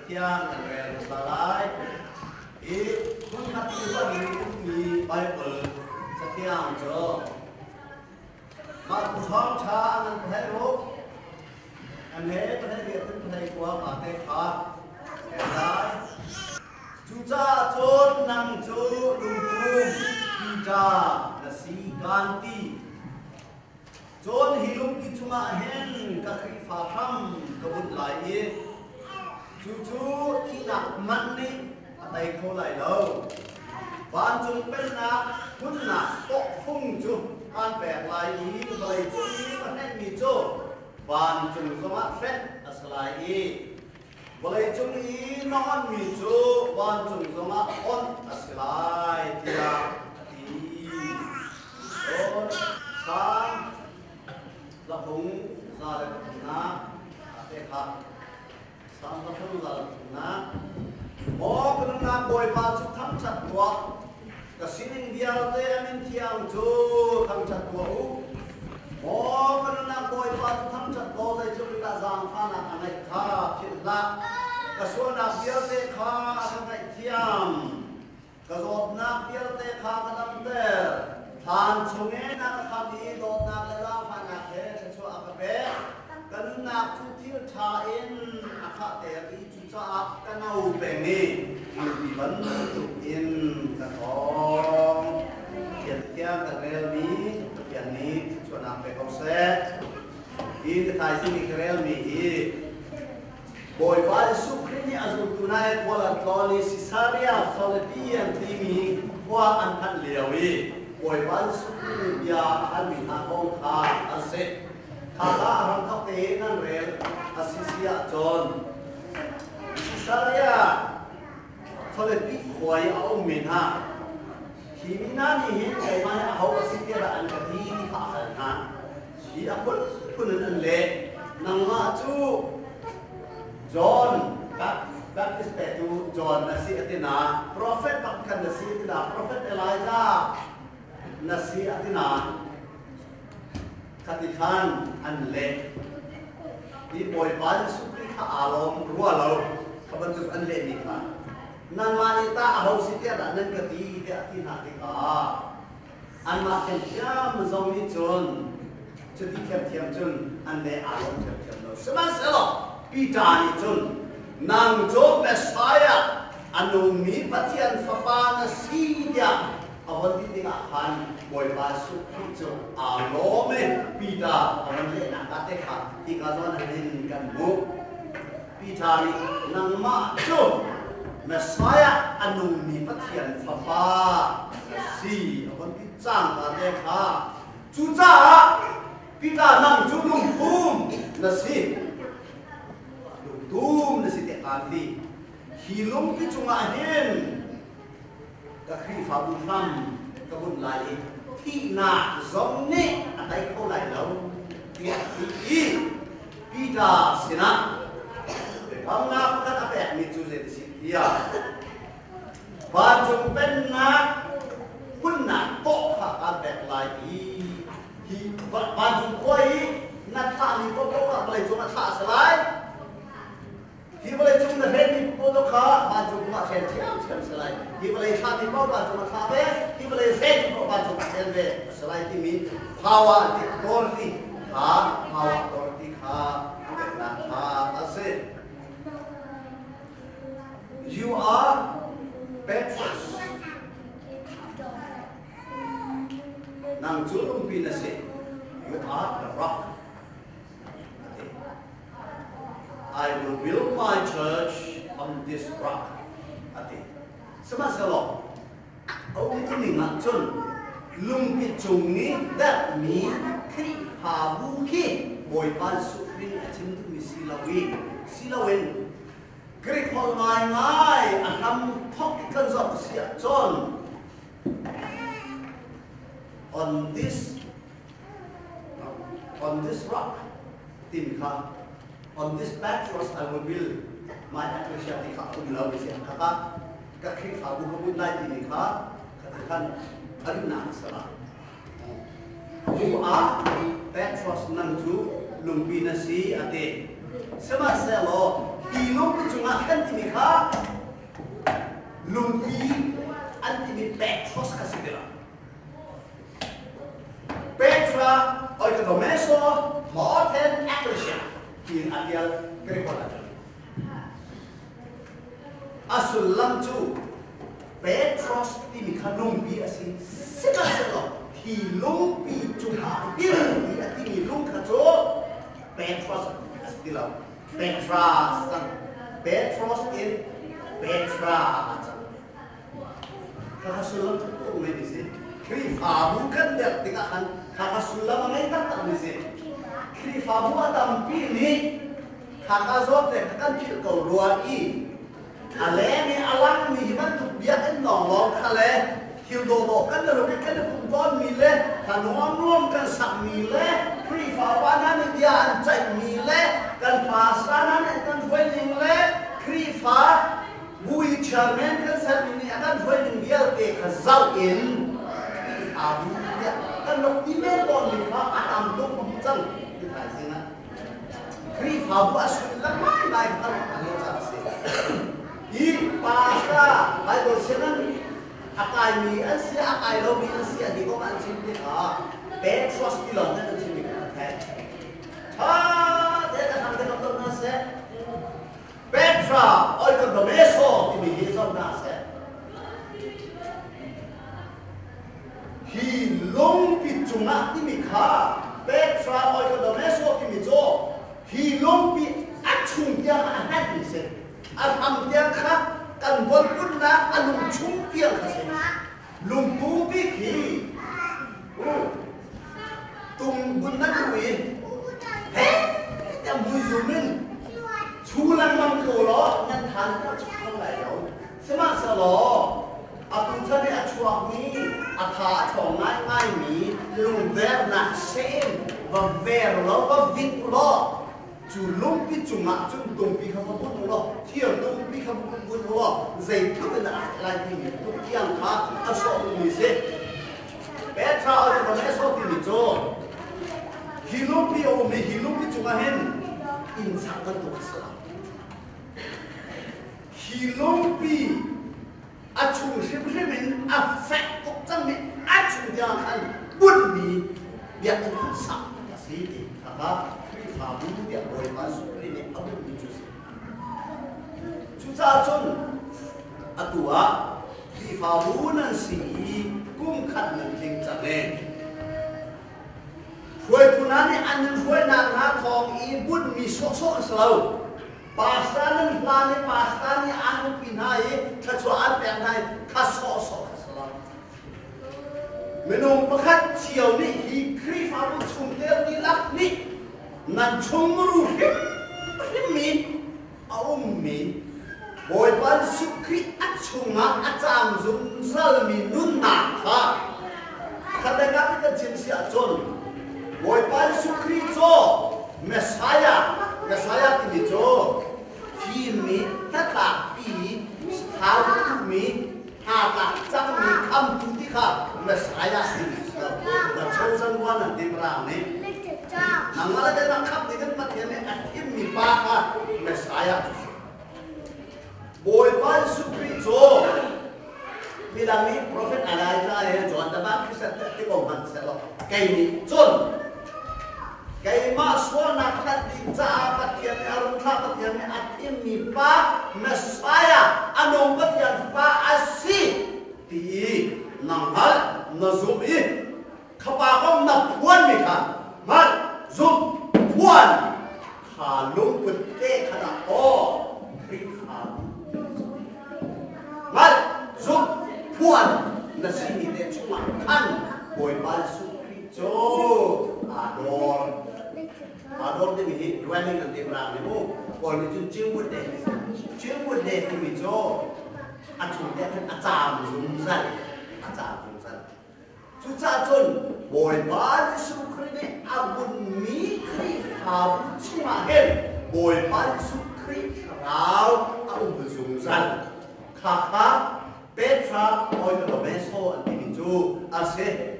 tiang dan rel salai I pun hati punมีBible setiang jo mak thong cha nan thai ro an he thai Việt tin thai kwa ma te kha dai chu cha chon nang chu lung tum chu cha na si kan ti chon hilum ki chunga hen ka khri fa tham ka bun lai ye chu chu thi na man ni atai kho lai lo ban chung pen na hun na ko phung chu an bẹt lại ý lời chú ý mà hết mì chô bàn chung do mắt phép asalai ý lời chú ý non mì chô bàn chung do mắt on asalai tia tí ôn sáng là hùng ra được na thế khác sáng là hùng ra được na mô cái na bồi ba chút thắm chặt quá cái sinh viên thế anh thiang chú thằng chặt của u, ô cái nó bồi ba thằng chặt của đây chú ta giang pha là anh này khá chết la, cái số nạp viên thế khá anh này thiang, cái số nạp viên thế khá cái năm thế, than chung nghe nạp khá đi đốt nạp lại giang pha nạp thế cái số áp bé, cái nạp chú thiếu cha in khá thế cái chú cha áp cái nào bền đi, thì vẫn tục in cái đó hiện tiang cái rel mi hiện ní cho nằm về công xe đi cái tài sinh cái rel mi bồi vai súc khi nhỉ azul tunai qua là toli Caesarea Philippian timi qua ăn thân liều đi bồi vai súc khi bia ăn mình ăn không khá ăn sẽ khá là ăn thóc tế nên rel Asisia John Caesarea Philippi khoai ông mình ha khi mình nói gì vậy mà họ sẽ biết là anh cái gì phải ha chỉ là quân anh lệ nằm mà chú John các cái chú John là sĩ Athena prophet bắt cần là sĩ Athena prophet Elijah là sĩ Athena katikan anh lệ đi bồi bán súc đi khá alom rùa lâu các bạn chụp anh lệ đi khá nan manita ahau sitia da nan ka ti dia ti na ti ka an ma ken cha mu zong ni chun chu ti khem thiam chun an le a long thiam thiam lo sama selo pi ta ni chun nang jo messiah anu mi pathian fa pa na si dia awan ti ti ka khan boy ba su ki chu a lo me pi ta awan le na ka te kha ti ka zo na rin kan mu pi ta ni nang ma chu Messiah anung mi pathian fa pa si awan ti chang ta te kha chu cha pi ta nang chu lung thum na si lung thum na si te an ti hi lung pi chunga hen ka khri fa bu tham ka bun lai thi na zong ne atai ko lai lo ti pi ta sina ang na ka ta pe ni chu je si ya ban chung pen na kun na to kha ka bek lai hi ban chung khoi na tha ni ko ka lai chung na tha salai hi lai chung na hen ni ko to kha ban chung ma chen chen salai hi lai tha ni ko ban chung na tha be hi lai sen ko ban chung chen be salai ti mi power ti authority kha power authority kha na kha ase You are Petrus. Nang julung pinase. You are the rock. I will build my church on this rock. Sama selo. Ông ini ngacun. Lung picung ni that me kri habu ki boy pan sukri acim tu silawin. Greek hol ngai anam thok kan zot sia John on this rock timka on this Petrus I will build my ecclesia ti kha kun lo sia kha ka khri kha bu ko lai timka ka kan arina sala you are Petrus nang chu lumpina si ate sama selo ilong chunga kan timi lumpi anti Petros kasibira Petra oikodomeso moten ecclesia in adial Grecolata asulam tu Petros timika lumpi asin sikaselo hilumpi cuma hilumpi atimi lungkato Petros astilau Petras Petros in Petra kakasulam tu medisi krifabu kan der tikahan kakasulam mengai tak medisi krifabu atam pini kakazote kan kil kau ruai ale ni alang ni man tu biar nolong ale hildo kan der kan pun mile kanom kan sak mile krifabu ni dia ancai mile kan pasanan kan wedding le krifa bui chairman kan sarmini akan wedding biar ke khazau in abu dia kan nok email bon ni fa atam tu pemcang kita sini krifa bu asul lamai baik kan ani saksi di pasta bible senan akai mi asia akai lo mi asia di ko an sin dia Petros bilong kan sin dia Petra, oikodomeso, timi hizon nase. Hilong pitjunga timi ka. Petra, oikodomeso, timi jo. Hilong pi achung tiang ahat nise. Alham tiang ka kan bolpun na alung chung tiang kase. Lumpung pi ki. Tung bun na kuwi. Heh, kita muzumin. Chulang mang kolo ngan than ka chong lai lo sema sa lo apun chani achuak ni atha chong ngai ngai mi lung ver na sen va ver lo va vit lo chu lung pi chu ma chu dong pi kha bu lo thier dong pi kha bu lo zai thu na lai pi ni tu kiang kha aso ni se Petra o ne so pi ni jo hilung pi o me hilung pi chu ma hen in sa ka tu sa hilong pi achung shibshimin affect kok changmi achung yang kan bun mi biar kan sa kasi kaka krifabu dia boy masuk ini abu jus chusa chun atua krifabu nan si kum khat nan ting chane huai punani anin huai na thong i bun mi so slau Pastanan plane pastani anu pinai kacuan penai kaso kasala. Menung pekat siau ni hikri faru chumter ni lak ni nan chumru him mi boy pan sukri achunga acham zum zalmi nun na kha kadang kita jinsi achon boy pan sukri jo Mesaya tini jo mi tata pi how mi hata chang mi kam tu ti kha Mesaya tini the chosen one and dimra ne nangala de nang khap digan pathian ne atim mi pa kha Mesaya boy pa supri jo milami prophet Elijah he John the Baptist ti ko man selo kai ni chon Kay maswana kati sa patyan aron ka patyan at imi pa Messiah anong patyan pa asi ti nanghal na zumi kapakong na puwan mi ka mal zum puwan halong putte ka na o mal zum puwan na sinite chumakan boy balsu kristo ador de mi dwelling and Abraham ni mo or ni chimwood de ti mi jo achung de kan acham zum san chu cha chun boy ba su khri abun mi khri ha chuma hen boy ba su khri rao au zum san kha Petra oi to beso and ti jo ase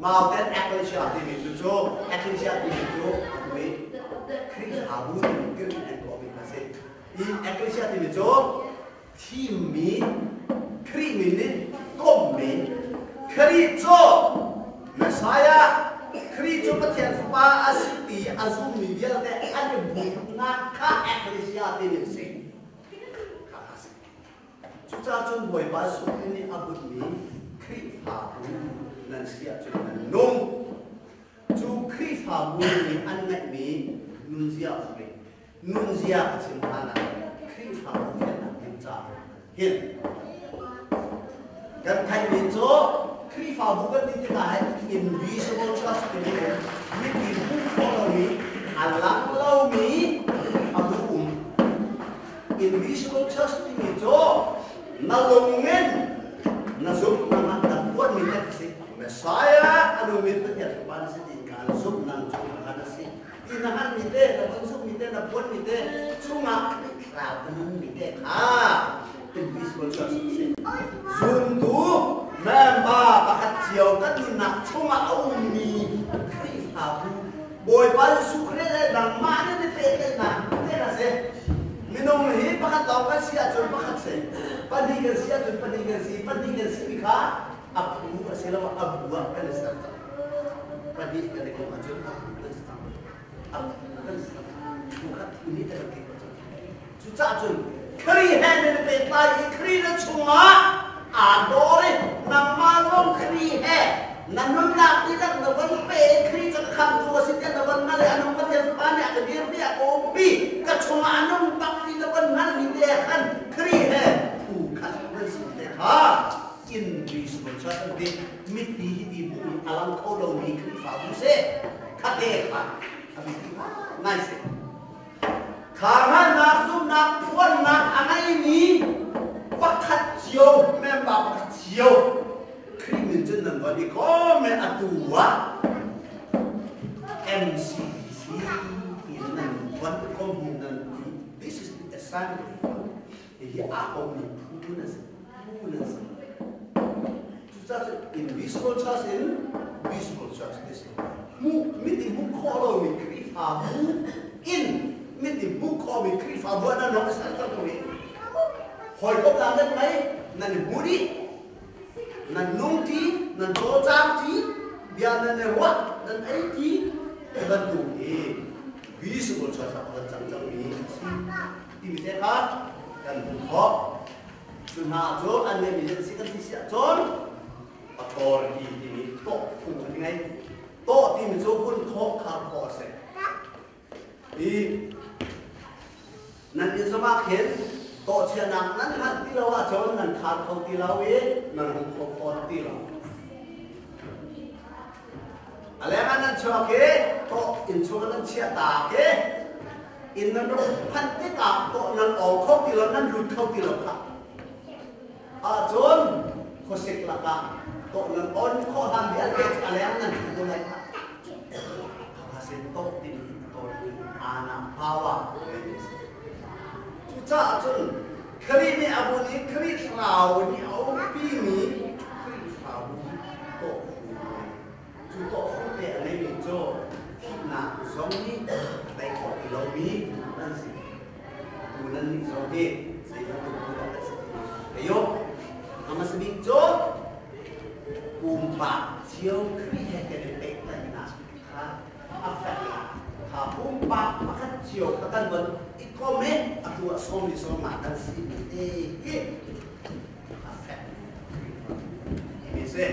Mountain Ecclesia Dimitro, Ecclesia Dimitro, wait, Chris Abu, Green and Bobby Cassette. In Ecclesia Dimitro, team me, kri minin kom min kri cho Messiah kri cho pathian pa asiti azum mi dia te ane bu na ka ecclesia te ni se chu cha chon boi ba su ni abut ni kri ha bu nan sia chu nan nong chu kri ha bu ni an na ni nun sia fu nun sia chim ana kri ha bu ni na tin cha hin kan thai ni cho kri ha bu kan ni ta hai invisible trust ni mi ki bu ko lo ni alang lo mi abu invisible trust ni cho na lungen na zup na na buat mi ta si Messiah anu mi ta ya ban si din kan zup nan chu na na si inahan mi te na ban zup mi te na buat mi te chunga ra tan mi te invisible trust si zum tu member pakat chiao kan ni na chunga au mi kri ha bu boy ban su kre na ma ni te na te na se minum hi pakat law ka sia chon pakat se panigan sia chon panigan si ka apu asila abu kan sa padi kan ko majun apu kan sa bukan ini tak ke chu cha chon kri han ni pe tai kri na chunga adore na ma zong kri he na nun na ti dak na wan pe kri cha kham tu si te na wan na le anong pa te pa ne ka dir bi o bi ka chunga anong bak ti na wan na ni de khan kri he u khan na si te ha invisible trust bi mit di di bu alang ko lo ni kri fa bu se kha de kha abi nice karena nafsu puan nak anak ini pakat jio memang pakat jio krimen jeneng bagi kome atua MCC ini buat komunan this is the assignment jadi aku ni punas susah invisible trust in visible trust this mu miti mu kalau mi krifa mu in miti buku kami krifa buat dan orang asal tu ni, hoi kau landat mai, nan budi, nan nungti, nan dojamti, biar nan lewat, nan IT, dan tu ni, visible trust apa macam ni, ini mereka dan buku, cuma jo, ane bisa sikat siap jon, authority ini, to, ni, to, tim jo pun to kau se. Nan in sama khen to chia nak nan han ti lawa chon nan khan khau ti lawe nan hum kho kho ti law ale nan cho ke to in cho nan chia ta ke in nan ro phan ti ta to nan o kho ti law nan lut kho ti law kha a chon kho sik la ka to nan on kho han bi ale ale nan tu lai kha ha se to ti to ana power cha chun kri ni abu ni kri thau ni au pi ni kri thau to chu to không thể lấy mình cho khi nào giống như đây có cái lâu miนั่นสิtuนั่นนี่giống như xây dựng tu đã là sự thế yo ama sebing cho umpa chiêu kri he ke de pek ta na ha afek ha umpa makan chiêu kan ben ikome aku somi soma dan si afek ini se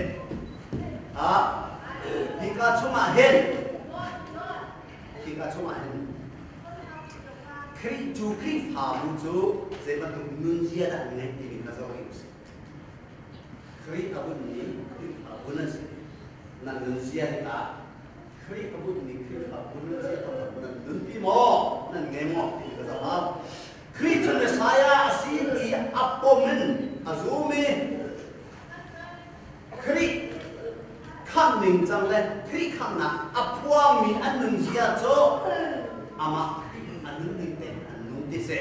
jika cuma hen kri ju kri fa bu ju se ba tu nun sia da ne ni ka so ni kri abu ni kri abu na se na nun sia ka kri abu ni kri abu na se ka abu na nun ti mo na nge mo ti ka sa kri chu ne saya si ni apomen azumi kri khang ning chang le kri khang na apwang mi an nun sia cho ama anun ning te anun ti se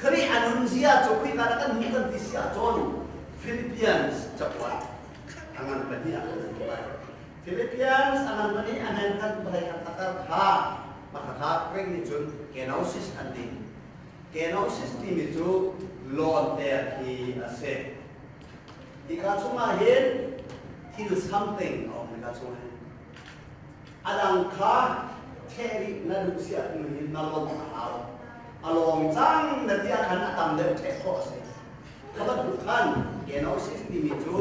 kri anun sia cho kri ka kan ni kan ti sia chon Philippines chapwa angan pani akan Philippines angan pani anan kan bahai kata ha maka kring ni chun kenosis anding kenosis ti mi chu lon te ki ase ที่การช่วยมาเห็นที่ something ออกในการช่วยอดังค้าเทรินั่นดูเสียที่มันนรกเอาอารมณ์จังนั่นที่อาคารตามเดิมเทคโคสถ้าเราดูขันเกณฑ์เอาสิ่งที่มีจู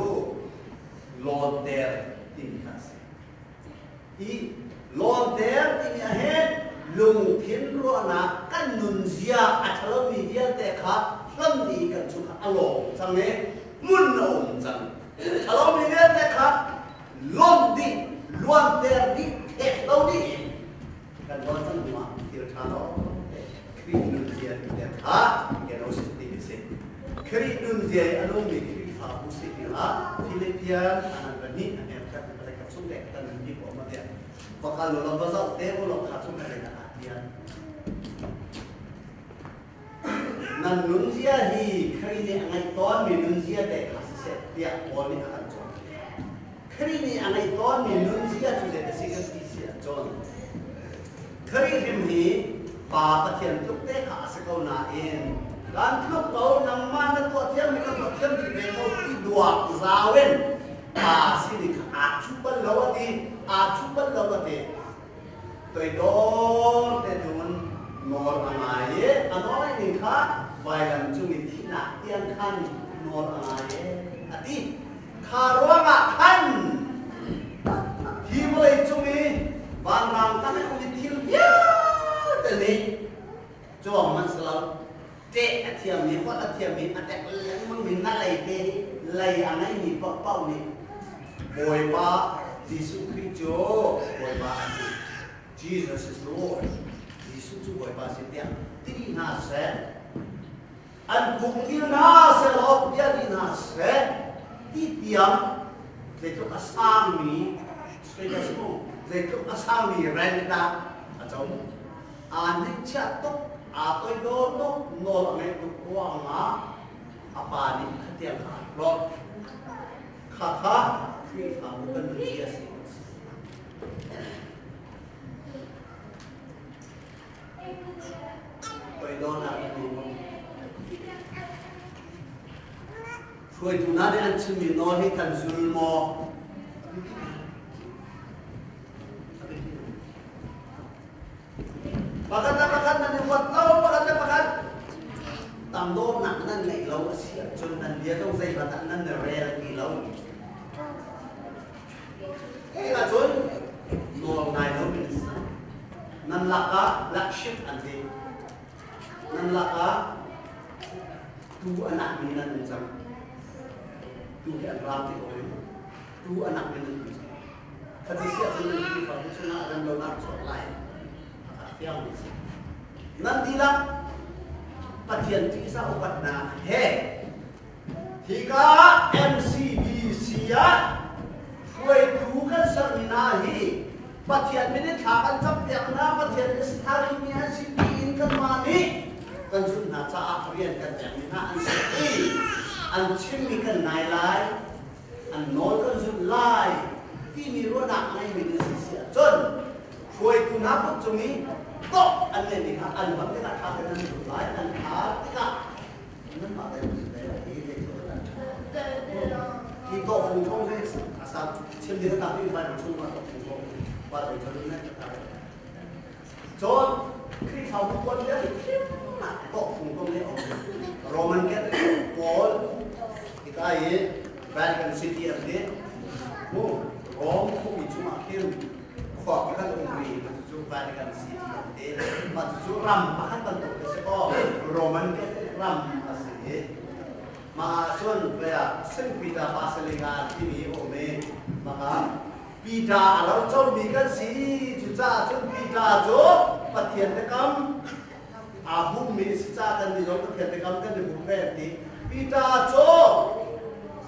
โลเดอร์ที่มีกันที่โลเดอร์ที่มีเหตุลุงทิ้งรัวนักกันนุนเสียอัจฉริยะแต่ขาเริ่มดีกันชุกอารมณ์จังเนี่ยมุนเอาจังอารมณ์ดีแต่ขาล้มดีล้วนเดอร์ดีเอ็ดเราดีกันว่าจังหวะที่เราทำเราครีนุนเสียแต่ขาเกณฑ์เอาสิ่งที่มีเสียครีนุนเสียอารมณ์ดีครีฟาบุษที่ละฟิลิปปินส์อันนั้นนี่อันนี้ครับอะไรกับสุดเด็กกันนี่ผมมาเนี่ยพอการเราภาษาเทวโลกขาดสุดอะไรนะนั่นนุนเสียฮีครีนี่อันไหนตอนมีนุนเสียแต่ขาดเสียเดียบอลนี่อันจงครีนี่อันไหนตอนมีนุนเสียจุดเด็ดสิ่งที่เสียจงครีริมฮีป่าปะเทียนทุกเด็กขาดสกุลนาเองการทุกเรานำมาในตัวเทียมมีตัวเทียมที่เป็นตัวที่ดวงซาเวนป่าสิริอาชุบัลลาวดีอาชุบัลลาวดีตัวโดนแต่ดูมันนอร์อะไรอันนั้นนี่ค่ะไว้กันจุมิที่นักเตียงขันนอร์อะไรอันนี้คารวะขันที่บริจุมิบางรางกันให้คุณที่เยอะแต่นี่จวงมันสลับเจ๊อาเทียมนี่เพราะอาเทียมนี่อันแต่แล้วมันมีอะไรเจ๊อะไรอันไหนมีเป้านี่บอยว่ายิสุคริสต์บอยว่าอันนี้ Jesus is Lord ยิสุจูบอยว่าสิ่งเดียวที่น่าเสียอันบุกที่น่าเสียหรอกเดียวที่น่าเสียที่เดียวเลยทุกอาสามีสเปนสโมเลยทุกอาสามีเรนด้าอาจารย์อันนี้ชัดตุ๊กอาตัวโดนตุ๊กโน้ตไม่ตุ๊กว่างอ่ะอาปานี่ขัดเตียงขาดรถขาดขาที่ทำเป็นเรื่องสิ่งตัวโดนอะไรดูช่วยดูนะเดี๋ยวอันชื่อมีน้อยให้กันซูลโมpakat nanti buat tahu pakat tambah nak nanti lau siap cuman dia tu saya batak nanti rare kilau lah cun nuang nai lau bis nan laka lakshit anti nan laka tu anak minan macam tu yang rapi oleh tu anak minan macam tapi siap cuman di fakultas cuma ada dolar lain nanti lah pasien kisah obatnya hingga MCBC ya kue bukan seminahi pasien ini kapan sampai pasien istarinya sipiin ke mani kan sunnah saafrian kan jaminan ansi ancim kan nailai an nol kan sunnah ini ronak naik ini sisi ajon kue itu napot cumi kok aneh nih an bang kita kafe nanti lain an kita ini apa yang kita fungsinya sih asal cendera tapi bukan cuma fungsi pada jadinya kita John kita tahu buat dia kok fungsinya Roman Catholic Paul kita ini Vatican City ada Rome cuma kirim kok kita umri Vatican City masuk rampahan bentuk sekolah Roman Catholic ram asli masuk ya sen pita pasaligan ini ome maka pita alau jauh mikan si juga sen pita jo patian tekam abu misca kan di jauh patian tekam kan di bukan di pita jo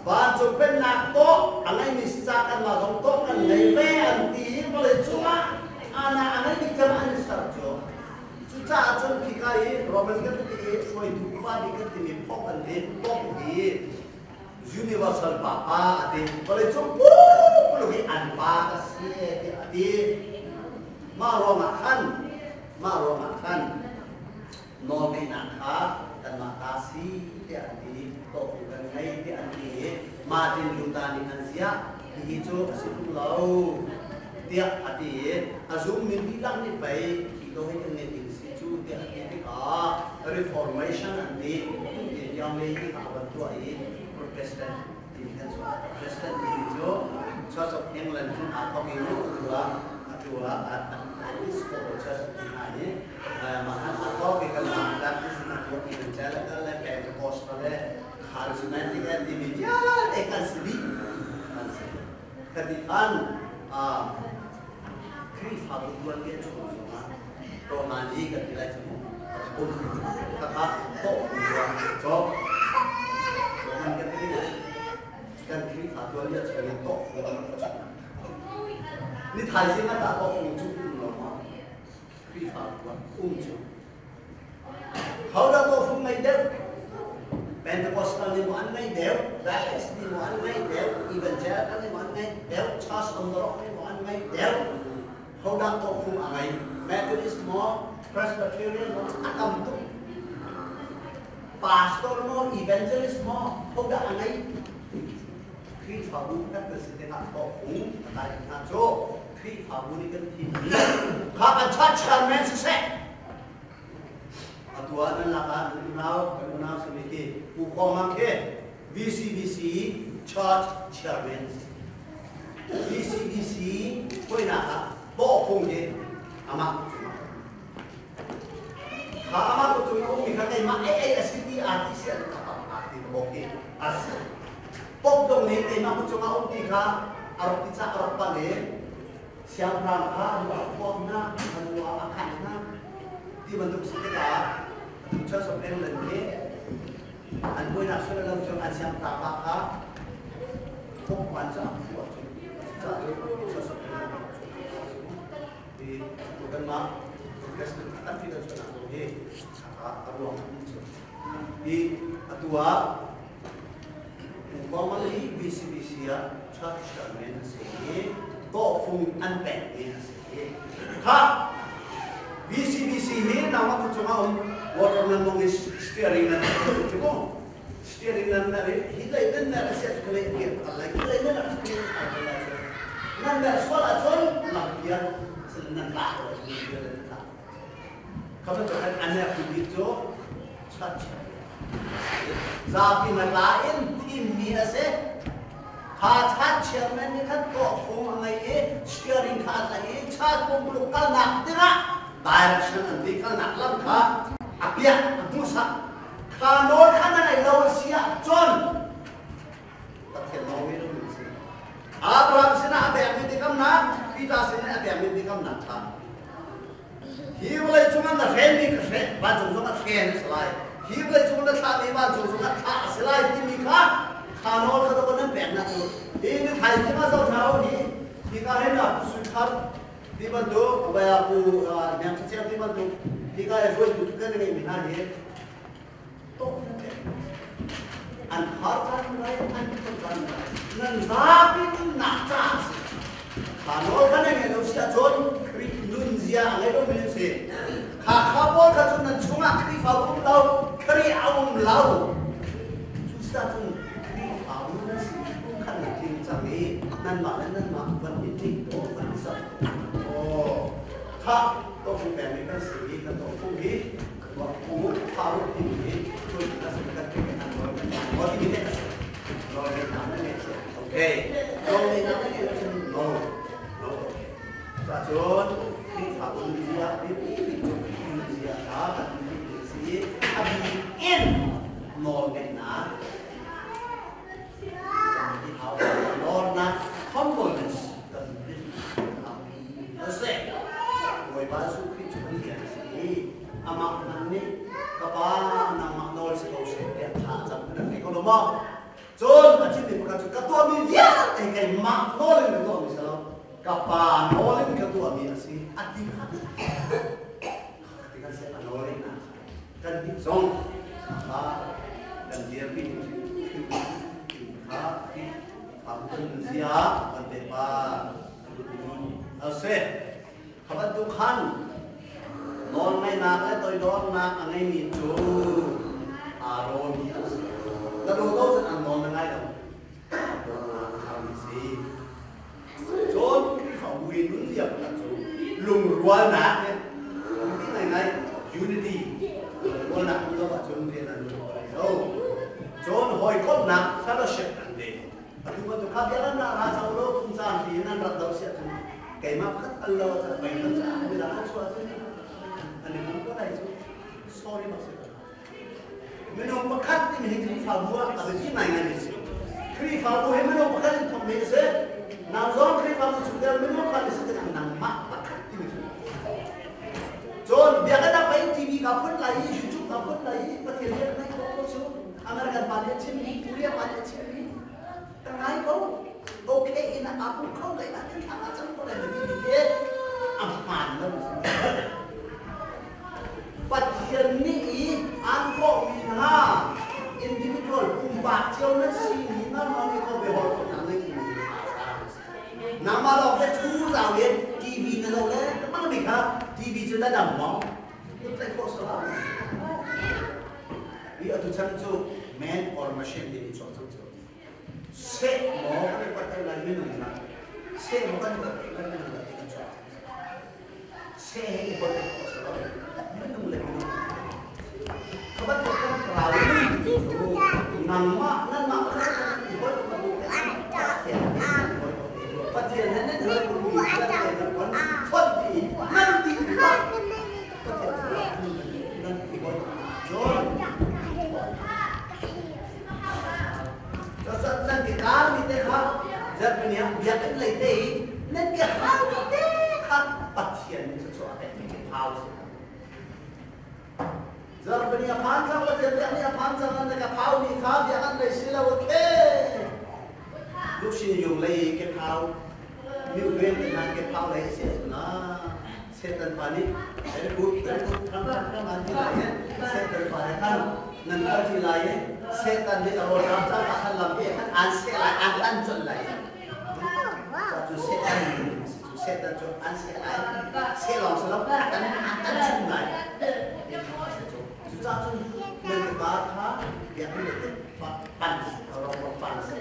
bantu penakto anai misca kan masuk to kan lebe anti boleh cuma anak-anak di jamaah sarjo, cuca acun kikai, Roman Catholic, soal dupa di ketini pokan di pokdi, universal papa, adi, boleh cukup, perlu anpa kasih, adi, maromakan, nominaka dan makasih, adi, tokukan hai, adi, Martin Luther ni kan sia di jo asim lau dia ati azum min bilang ni bai kita hai ne din si chu dia ati ka reformation andi yang le ki ka tu ai Protestant di kan so Protestant di jo Church of England a ko ki lu dua is ko church ni ma a ko ki kan ma is na ko ki kan jala ka le Pentecostal le charismatic individual ekan sili ketikan Chris habuan dia cuma rohani ketilai semua kakak tok dua job rohan ketilai kan Chris habuan dia cuma tok ni thai sih mah tak tok unjuk lama Chris habuan unjuk kau dah tok fung mai deh Pentecostal ni mo an ngay dew, Baptist ni mo an ngay dew, Evangelical ni mo an ngay dew, Church on the Rock ni mo an ngay dew. Hầu đang tổ phung à ngay, Methodist mo, Presbyterian mo, akam tu. Pastor mo, Evangelist mo, hầu đang ngay. Khi phá bu các cơ sĩ tế hạt tổ phung, tại hạt chỗ, khi phá bu ni cần thiên lý. Khá cần chát chát men sẽ sẽ. Atuan dan lakan kenal semiki hukum ke VCBC Church Chairman VCBC koi nak bo pung je amak ha amak tu tu mi kata mak asiti artis ya artis boki as pop dong ni mak tu cuma ka arok pizza arok pane siang rangka dua pop na dua akan na dibentuk sekitar Church of England ni, an boleh nak suruh dalam Church Asyam Tabaka, pokok aja buat Church of England. Di bukan mak, Kristen kan tidak sudah nak boleh kata ruang itu. Di atua, umpama ni BCBC ya Church Chairman sini, topung anpek ni sini. Ha, BCBC ni nama tu cuma water nandong steering na cuma steering na hilai dan na siap sekali dia lagi hilai dan nanda sekolah con dia senang lah kalau tu kan anak begitu caca tapi lain tim ni ase kacat chairman ni kan topung angai steering kacat cat pun lokal nak tidak direction nanti kan nak lambat Apia, Musa, kanor kana na ilaw siya, John. Takil na uwi nung siya. Abraham sina abe amin dikam na, Peter sina abe amin dikam na ta. Hiwalay chungan na rendi kasi, ba jungzong at kaya silay. Hiwalay chungan na sabi ba jungzong at kaa silay, timi ka, kanor ka daw ng beg na to. Hindi tayo kima sa tao, hindi ka rin na pusukat, di ba do, abaya po, niyang kasiya di ba do, Jika efek bukan ini minahir, toh anharkan mereka antarkan nanzapin naktas. Kalau kan yang Indonesia John Nunzia ngelo mense, kakapol kacun nan cuma krifabum lau kri awum lau. Susah tu krifabum nasi bukan nanti cami nan mak pendidik oh penisa. Oh, kak toh bukan kan sih kan toh pugi waktu taruh tinggi tu kita sebutkan dengan oh ini kan loh ini namanya oke loh ini namanya loh Sajon krifabum dia dia akan sih abin normal di awal normal humbleness Basu itu dia sih, amak nani, kapan amak nol sekosong dia tak sampai nanti kalau mau, John macam ni bukan ketua miliar, kayak mak nol itu misalnya, kapan nol itu ketua miliar sih, hati-hati, ketika saya nol ini, kan song, dan dia pilih, hati, ampun siap, berdebat, asyik. Kapan Tuhan, non may nak toy don nak angay nito, aron. Naruto sa ang non ngay daw. cái mà khất Allah là phải khất ra bây giờ không xóa chứ anh em không có này chứ sorry bác sĩ mình không có khất thì mình không phải mua ở cái này này khi phải mua mình không có khất thì không mình sẽ nào do khi phải mua chúng ta mình không phải sẽ làm nặng mắc và khất thì mình John, biar ada pakai TV kapun lagi, YouTube kapun lagi, pertigaan naik kau so, American pakai ciri, Korea pakai ciri, tengah kau, oke, ini aku kau lagi nanti apa macam kau lagi begini, aman lah. Pertigaan ni, angko mina, individual, kumbaca orang sini, nama ni kau behol kau nama ni. Nama lo ke tu tahu ye, TV ni lo ke, mana bika? TV chúng ta đảm bảo chúng ta có số lượng vì ở trong chỗ man or machine thì chọn trong chỗ sẽ có cái quan trọng là mình là sẽ có quan trọng là mình là cái chọn sẽ có cái số lượng mình là các bạn có cái nằm mà nên mà thì có phát triển nên hơi cũng bị cái này là còn phân thì năng thì phát triển năng thì còn rồi cho nên năng cái cá mình thấy không rất là nhiều việc cái này thì nên cái hao mình thấy không phát triển cho cái hao giờ bây giờ phán xong cái việc này phán xong cái hao mình khá việc ăn này xí là ok lúc xin dùng lấy cái hao nếu quên thì làm cái phao lấy sẽ nó sẽ tận phản đi để cút thằng ăn gì lại sẽ tận phản ăn nên ăn gì lại sẽ tận đi rồi làm sao ta ăn làm cái ăn sẽ lại ăn chuẩn lại cho sẽ tận cho ăn sẽ lại sẽ làm sao đó ăn chuẩn lại chúng ta chung nên cái bát ha việc này là bàn rồi bàn sẽ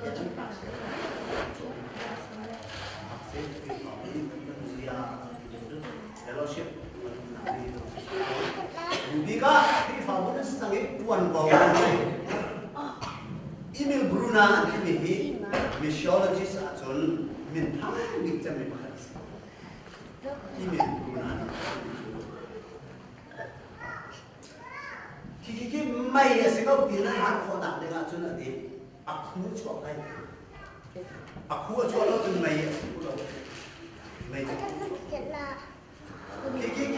để chúng ta sẽ fellowship Bika di favor sangat tuan bawa email Bruna ini missiologist ajon minta bicara dengan email Bruna kiki mai sekarang bila hak kotak dengan ajon nanti aku cuakai aku cuakai tu mai Kiki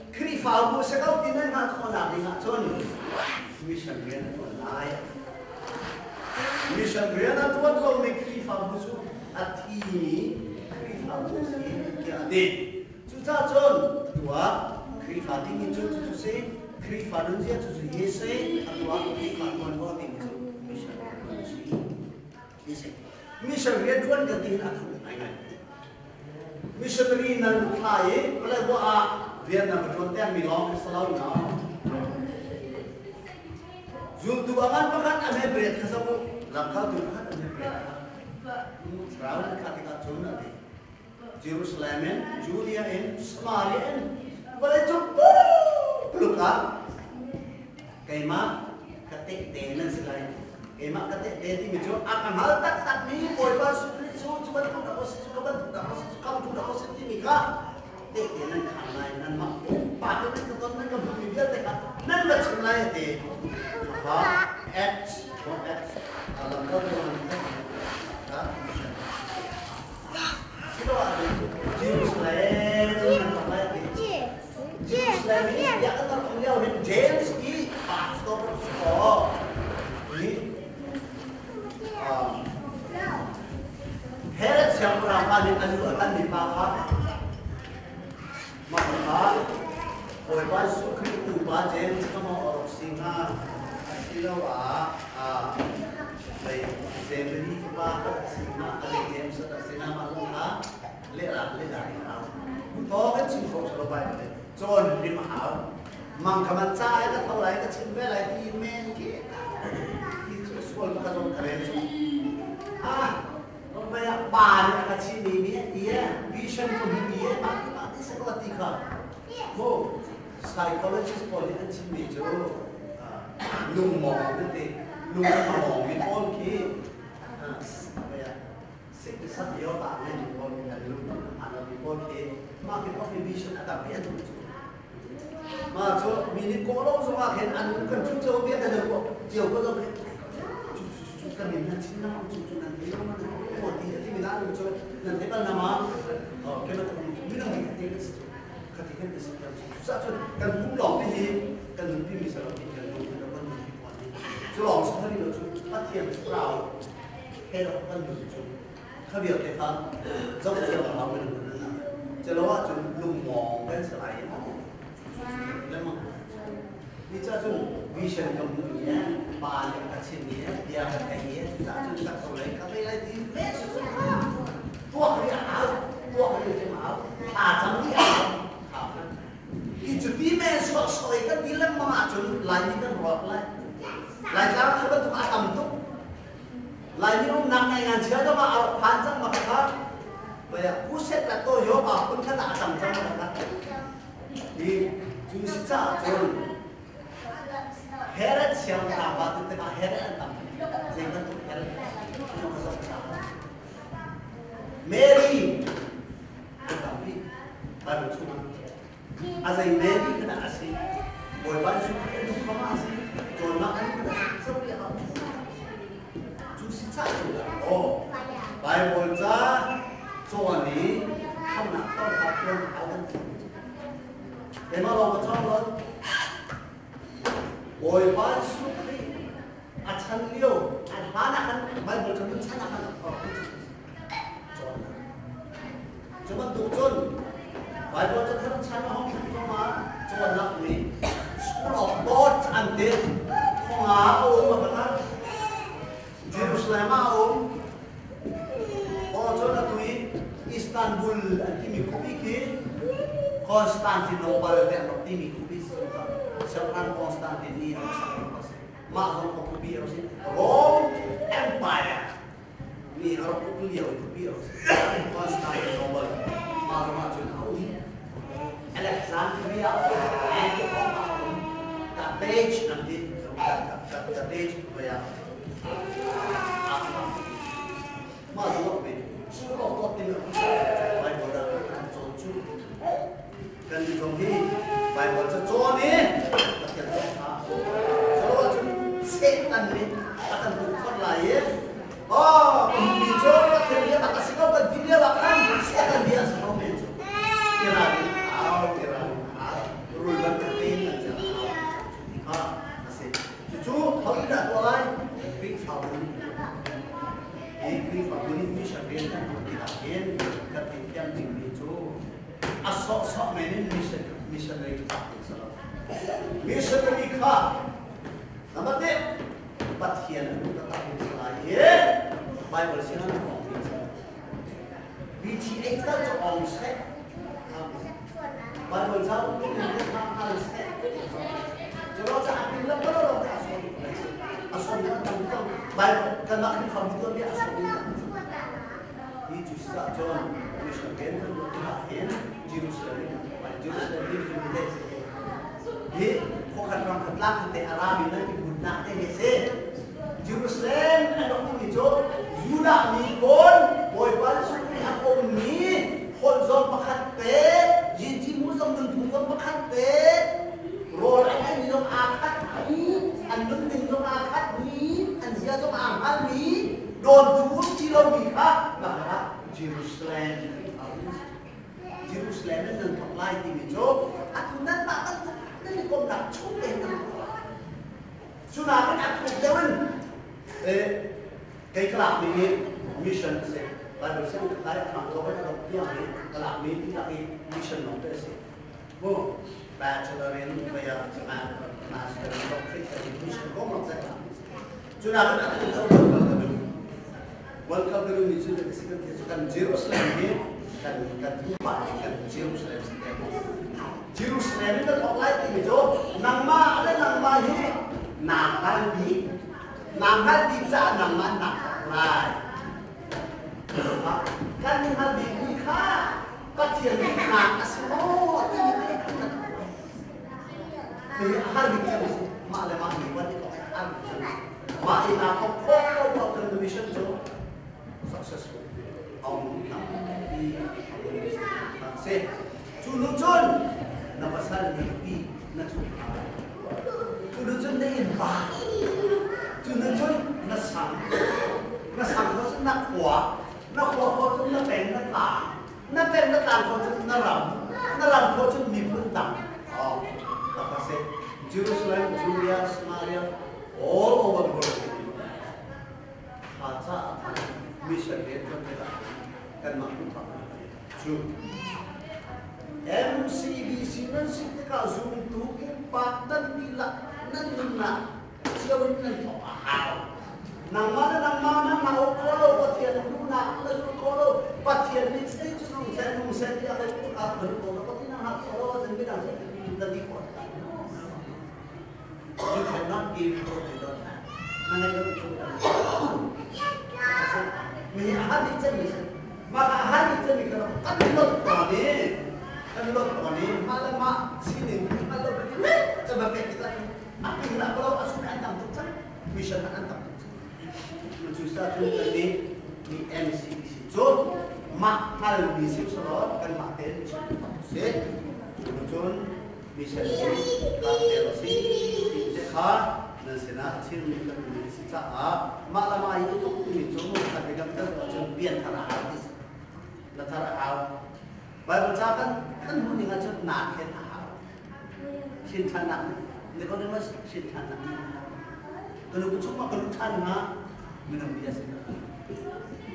kiri faham sekau tidak nak kau nak dengar con mission grand online mission grand itu kalau kiri faham tu hati ini kiri faham tu sih jadi sudah con dua kiri faham ini tu sih kiri faham dia tu sih sih dua kiri faham kau ini mission grand tu kan ganti aku missionary nan khai boleh buat Vietnam betul tiang milong selalu nak zoom tu bangan pakat ame berat kesamu langkah tu pakat ame berat travel ketika zoom nanti Jerusalem Judea Samaria boleh cukup luka kema ketik tenan sekali kema ketik teti mejo akan hal tak ni boleh pas cuma tu dah proses kamu tu dah proses ini kah? Dek dia nak kanai nan mak, pada ni tu kan nak beli dia dek, nan dah cemai dek. Apa? X, alam kau tu mana? Dah. Silo ada. Jerusalem, apa lagi? Jerusalem ni dia kan terkenal dengan James ki, pastor. Ini. Herod siang berapa di ajuan di bawah, maka oleh pasuk itu bajen sama orang singa, silawa, baik Zemri kita singa, ada James ada singa maluha, lerak. Tahu kan cincin selalu baik, John di mahal, mangkaman cahaya tak tahu lagi kecil lagi main kita, itu soal bukan keren. Banyak banyak kat sini dia vision tu dia mati sekolah tiga. Mo psychologist boleh kat sini jo lumong nanti lumong ni all ki Sik sat yo ta ne ni ko ni lu ana ni ko ke ma ke of vision ata bi atu ma cho mini ko lo so ma khen an kan chu cho bi ka de ko chiều ko lo kan ni na chin na chu chu na ni ma na ko ti ti mi na lu cho na te pa na ma ke na ko mi na mi te ka ti kan se ka sa cho kan lu lo bi kan lu bi mi sa lo bi kan lu ka ban ni ko ni cho lo sa ni lo chu pa tian rao ke lo ban lu chu khác biệt cái phần giống như là họ mình cho nó chúng lùng mò cái sự này lên mà đi cho chúng vision của mình nhé ba những cái chuyện nhé dia cái nhé chúng ta chúng ta sau này các cái này thì bé số tua cái áo chẳng đi áo thì chúng đi men số số cái đi lên mà chúng lại những cái rót lại cái không có ai cầm túc lại như ông nằm này ngàn chiếu đó mà ở phán rằng mà khác vậy à cú xét là tôi hiểu bảo cũng khá là tầm trong mà khác thì chúng sẽ trả cho hết hết chiếu làm và tự cả hết hết tầm gì vẫn tụi hết Mary tầm đi bài một chút à dây Mary cái đã gì buổi ban chút cái lúc có mà gì rồi nó anh cũng đã sâu đi học 오, 바이블 자 조언이 하나 또 바뀌는 다른 대마로 처음은 오이반 수리 아찬리오 하나한 바이블 전문 찬양하는 저건 도전 바이블 저 다른 찬양하고 정말 조언나 우리 스쿨 오브 갓 안돼 통하고 뭐가 Jerusalem aom, ojo na tui Istanbul antimi kubiki, Constantinople dan antimi kubis, seorang Constantinople, mahal kubi harusnya Rome Empire, ni orang kubi yang kubi Constantinople, mahal macam awi, Alexandria, Carthage nanti, Carthage ya. Malu apa? Suruh kau tinggal baik bodoh kan cucu kan di sini baik bodoh cucu ni tak ada kalau setan ni akan bukan lain oh bijo dia tak kasih kau dia bahkan setan dia semua bijo kira rule berketin aja masih cucu kau tidak boleh Ini favorit mission dia kan dilakukan ketika itu asok-asok menin mission dari kita. Mission dari kita. Nama dia Bathian tetap selain Bible sinan orang BTA kita orang set. Bible jauh tu kita harus set. Kalau tak ambil lepas orang tak asal dia tak baik kena kita bukan dia asal dia ini justru John mission kan terakhir Jerusalem ini he bukan orang ketlak ke Arab ini dibuat nanti Jerusalem ada orang itu Yuda ni pun boy palsu ni aku ni khonzon pakate jadi muslim bentukan pakate role ini dong akad ni andun ni dong akad ni anjia dong amal ni don tuh kilometer maka Jerusalem Jerusalem dan tempat di itu aturan tak kan kau tak cukup sudah kan aku jalan kayak kelak ini mission sih baru saya kayak kalau kita yang kelak ini tidak mission nomor sih bu bachelor in kayak master doctorate mission kau mau saya sudah kan aku welcome dulu di sini kan Jerusalem ini kan tempat kan Jerusalem Jerusalem itu online itu nama ada nama ini nama di sana nama nakal kan nama di kita kecil nak semua ini hari kita malam ini buat itu hari ini kok television so successful se chu lu chun na pasal ni pi na chu lu chun na in ba chu lu chun na sang ko chu na khwa ko chu na pen na ta ko chu na ram ko chu mi pun ta apa se Jerusalem, Judea, Samaria, all over the world. Hacha mission kan maklumat. MCBC nan sitika zoom tu kempatan bila nanuna siapa nan tohal. Nama mau kalau patian luna lalu kalau patian ni saya nung saya dia ada tu apa kalau patian hak kalau dan bidang tadi kuat. You cannot give what you don't have. Mana yang itu? Mihadi cemil, maka hadi cemil kalau kan lot koni, malam mak sini, malam begini, sebab kita apa yang kalau asal antam tu kan, mission antam. Susah tu tadi di MCBC tu, mak hal misi selot kan mak ten set, cun mission kapten si nasina chin min si cha malama itu tu mi chu mo ka de gam ta chu bian thara artis la thara au Bible cha kan hu ni nga chu na khen au sin thana Nicodemus sin thana kalau chu ma kalau than na minum biasa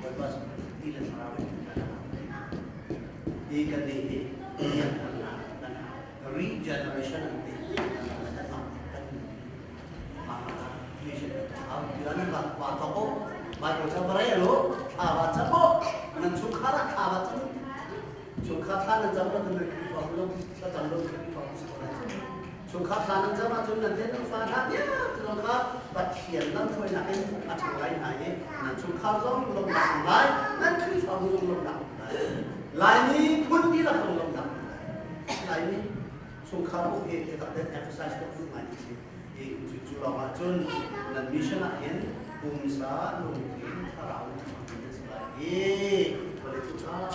bebas tidak sarawet ikan ini yang regeneration nanti Jangan buat toko, buat macam beraya lo, awat cabo, nan sukara awat cabo, sukara nan cabo nan problem, nan cabo sukara nan cabo macam nan dia nan faham ya, sukara bacian nan kau nak ini macam lain aje, nan sukara zong belum nak nan kau belum nak, lain ni pun tidak belum nak, lain ni sukara kita tak emphasize tu macam ni. Jujur macam dan mission akhir bungsa mungkin terlalu sebagai boleh tujuan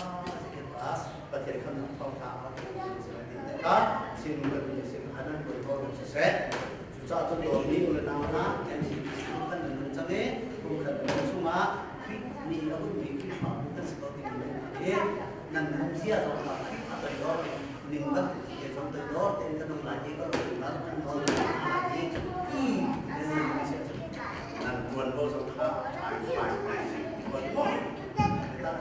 kita berikan pengetahuan kita sehingga sehingga berkorban sesuai jujur tu ini oleh nama yang bukan dengan cara bukan cuma ni aku bikin bukan seperti ini dan manusia atau orang meninggal contoh itu yang kedua lagi kalau meninggal kalau lagi dan buat bos kita buat bos kita